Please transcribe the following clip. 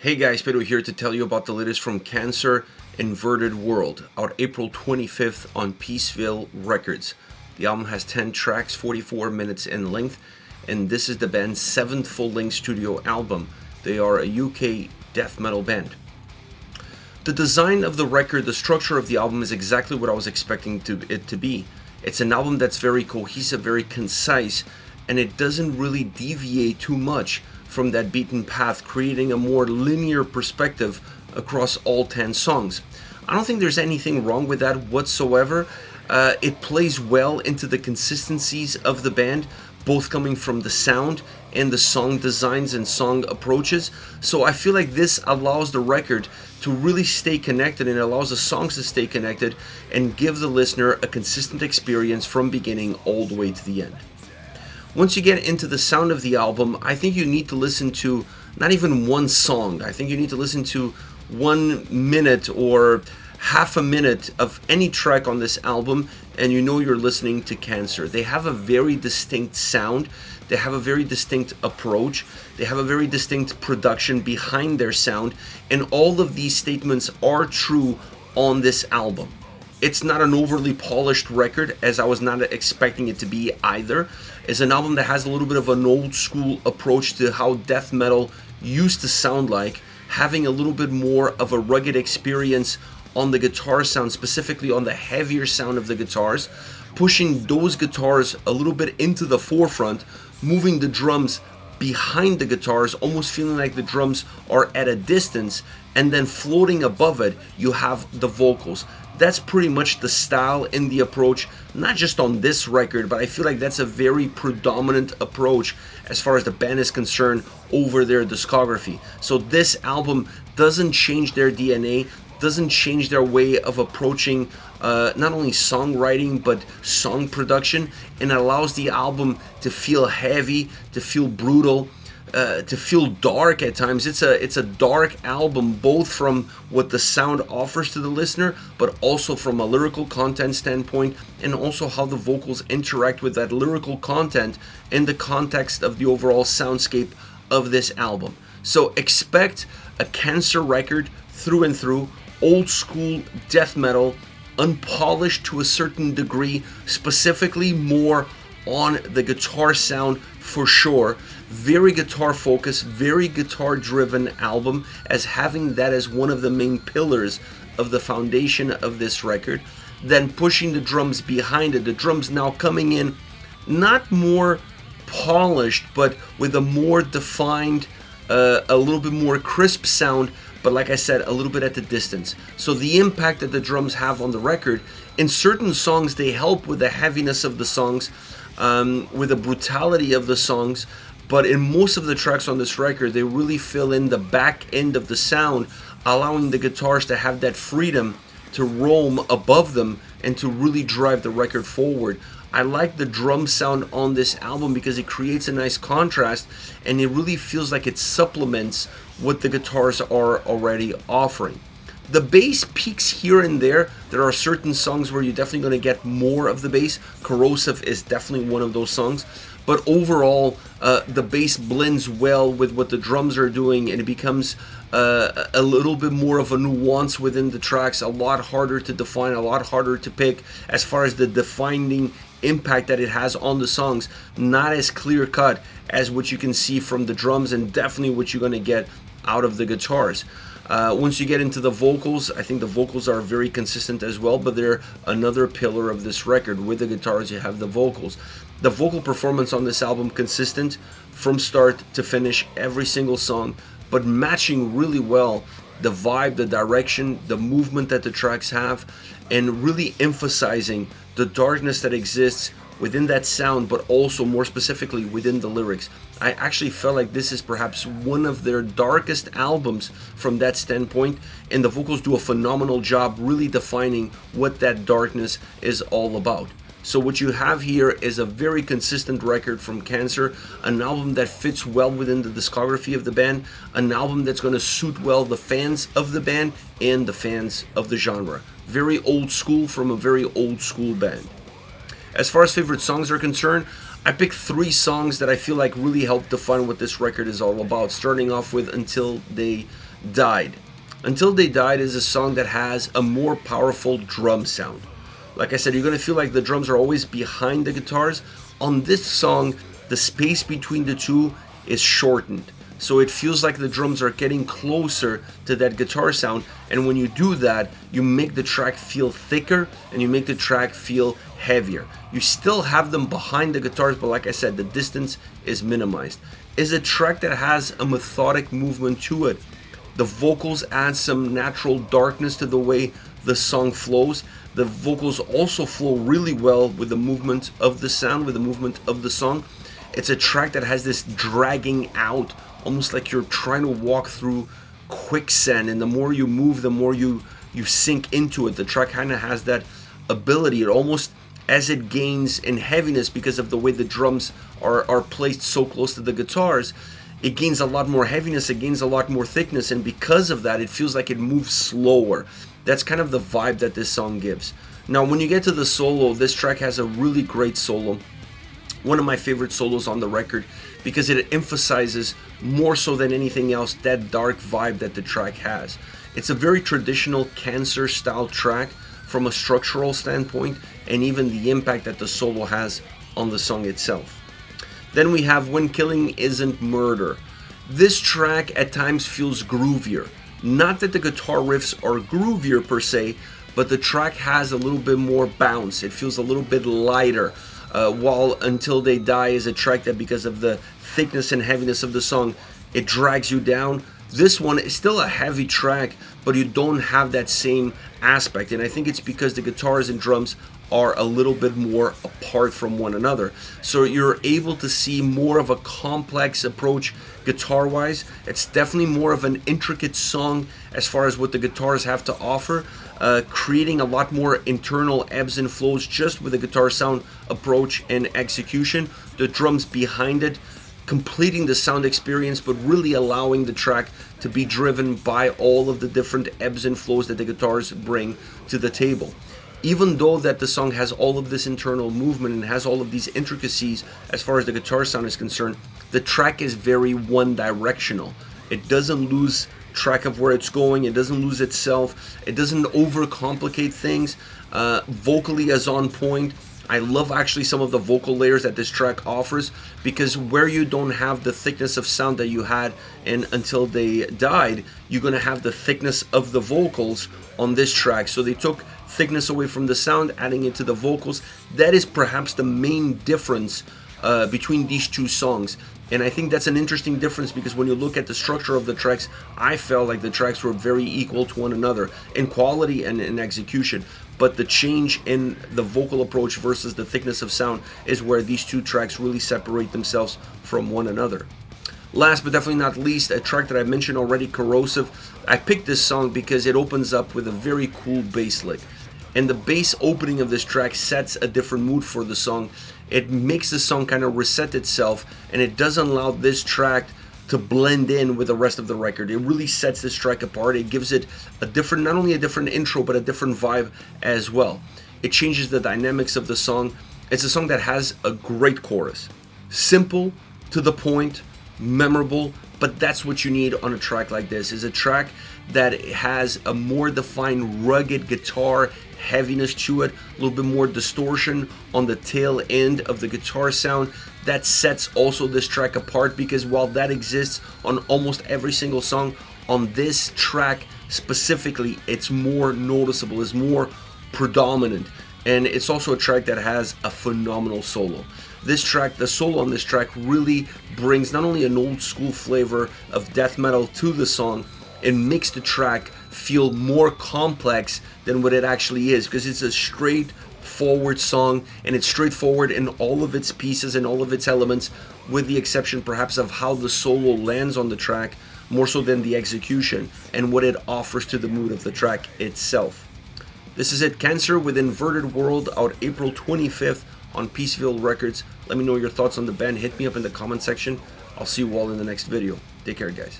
Hey guys, Pedro here to tell you about the latest from Cancer, Inverted World, out April 25th on Peaceville Records. The album has 10 tracks, 44 minutes in length, and this is the band's 7th full-length studio album. They are a UK death metal band. The design of the record, the structure of the album is exactly what I was expecting it to be. It's an album that's very cohesive, very concise, and it doesn't really deviate too much from that beaten path, creating a more linear perspective across all 10 songs. I don't think there's anything wrong with that whatsoever. It plays well into the consistencies of the band, both coming from the sound and the song designs and song approaches. So I feel like this allows the record to really stay connected, and allows the songs to stay connected and give the listener a consistent experience from beginning all the way to the end. Once you get into the sound of the album, I think you need to listen to not even one song. I think you need to listen to 1 minute or half a minute of any track on this album, and you know you're listening to Cancer. They have a very distinct sound. They have a very distinct approach. They have a very distinct production behind their sound, and all of these statements are true on this album. It's not an overly polished record, as I was not expecting it to be either. It's an album that has a little bit of an old school approach to how death metal used to sound like, having a little bit more of a rugged experience on the guitar sound, specifically on the heavier sound of the guitars, pushing those guitars a little bit into the forefront, moving the drums behind the guitars, almost feeling like the drums are at a distance, and then floating above it, you have the vocals. That's pretty much the style and the approach, not just on this record, but I feel like that's a very predominant approach as far as the band is concerned over their discography. So this album doesn't change their DNA, doesn't change their way of approaching not only songwriting but song production, and allows the album to feel heavy, to feel brutal, to feel dark at times. It's a dark album, both from what the sound offers to the listener, but also from a lyrical content standpoint, and also how the vocals interact with that lyrical content in the context of the overall soundscape of this album. So expect a Cancer record through and through, old school death metal, unpolished to a certain degree, specifically more on the guitar sound for sure. Very guitar focused, very guitar driven album, as having that as one of the main pillars of the foundation of this record. Then pushing the drums behind it, the drums now coming in not more polished, but with a more defined, a little bit more crisp sound, but like I said, a little bit at the distance. So the impact that the drums have on the record, in certain songs they help with the heaviness of the songs, with the brutality of the songs, but in most of the tracks on this record, they really fill in the back end of the sound, allowing the guitars to have that freedom to roam above them and to really drive the record forward. I like the drum sound on this album because it creates a nice contrast, and it really feels like it supplements what the guitars are already offering. The bass peaks here and there. There are certain songs where you're definitely going to get more of the bass. Corrosive is definitely one of those songs. But overall, the bass blends well with what the drums are doing, and it becomes a little bit more of a nuance within the tracks, a lot harder to define, a lot harder to pick as far as the defining impact that it has on the songs. Not as clear cut as what you can see from the drums, and definitely what you're going to get out of the guitars. Once you get into the vocals, I think the vocals are very consistent as well, but they're another pillar of this record. With the guitars, you have the vocals. The vocal performance on this album, consistent from start to finish, every single song, but matching really well the vibe, the direction, the movement that the tracks have, and really emphasizing the darkness that exists within that sound, but also more specifically within the lyrics. I actually felt like this is perhaps one of their darkest albums from that standpoint, and the vocals do a phenomenal job really defining what that darkness is all about. So what you have here is a very consistent record from Cancer, an album that fits well within the discography of the band, an album that's going to suit well the fans of the band and the fans of the genre. Very old school from a very old school band. As far as favorite songs are concerned, I picked 3 songs that I feel like really help define what this record is all about, starting off with Until They Died. Until They Died is a song that has a more powerful drum sound. Like I said, you're going to feel like the drums are always behind the guitars. On this song, the space between the two is shortened. So it feels like the drums are getting closer to that guitar sound. And when you do that, you make the track feel thicker and you make the track feel heavier. You still have them behind the guitars, but like I said, the distance is minimized. It's a track that has a methodic movement to it. The vocals add some natural darkness to the way the song flows. The vocals also flow really well with the movement of the sound, with the movement of the song. It's a track that has this dragging out, almost like you're trying to walk through quicksand, and the more you move, the more you sink into it. The track kind of has that ability. It almost, as it gains in heaviness because of the way the drums are placed so close to the guitars, it gains a lot more heaviness, it gains a lot more thickness, and because of that, it feels like it moves slower. That's kind of the vibe that this song gives. Now, when you get to the solo, this track has a really great solo. One of my favorite solos on the record, because it emphasizes more so than anything else that dark vibe that the track has. It's a very traditional Cancer style track from a structural standpoint, and even the impact that the solo has on the song itself. Then we have When Killing Isn't Murder. This track at times feels groovier. Not that the guitar riffs are groovier per se, but the track has a little bit more bounce. It feels a little bit lighter. While Until They Die is a track that, because of the thickness and heaviness of the song, it drags you down. This one is still a heavy track, but you don't have that same aspect. And I think it's because the guitars and drums are a little bit more apart from one another. So you're able to see more of a complex approach guitar-wise. It's definitely more of an intricate song as far as what the guitars have to offer, creating a lot more internal ebbs and flows just with the guitar sound approach and execution. The drums behind it, completing the sound experience, but really allowing the track to be driven by all of the different ebbs and flows that the guitars bring to the table. Even though that the song has all of this internal movement and has all of these intricacies as far as the guitar sound is concerned, the track is very one-directional. It doesn't lose track of where it's going. It doesn't lose itself. It doesn't overcomplicate things. Vocally is on point. I love actually some of the vocal layers that this track offers, because where you don't have the thickness of sound that you had in Until They Died, you're going to have the thickness of the vocals on this track. So they took thickness away from the sound, adding it to the vocals. That is perhaps the main difference between these two songs. And I think that's an interesting difference, because when you look at the structure of the tracks, I felt like the tracks were very equal to one another in quality and in execution. But the change in the vocal approach versus the thickness of sound is where these two tracks really separate themselves from one another. Last but definitely not least, a track that I mentioned already, Corrosive. I picked this song because it opens up with a very cool bass lick. And the bass opening of this track sets a different mood for the song. It makes the song kind of reset itself, and it doesn't allow this track to blend in with the rest of the record. It really sets this track apart. It gives it a different, not only a different intro, but a different vibe as well. It changes the dynamics of the song. It's a song that has a great chorus. Simple, to the point, memorable, but that's what you need on a track like this. Is a track that has a more defined, rugged guitar heaviness to it, a little bit more distortion on the tail end of the guitar sound. That sets also this track apart, because while that exists on almost every single song, on this track specifically, it's more noticeable, it's more predominant. And it's also a track that has a phenomenal solo. This track, the solo on this track, really brings not only an old school flavor of death metal to the song, it makes the track feel more complex than what it actually is, because it's a straightforward song, and it's straightforward in all of its pieces and all of its elements, with the exception perhaps of how the solo lands on the track, more so than the execution and what it offers to the mood of the track itself. This is it, Cancer with Inverted World, out April 25th on Peaceville Records. Let me know your thoughts on the band. Hit me up in the comment section. I'll see you all in the next video. Take care, guys.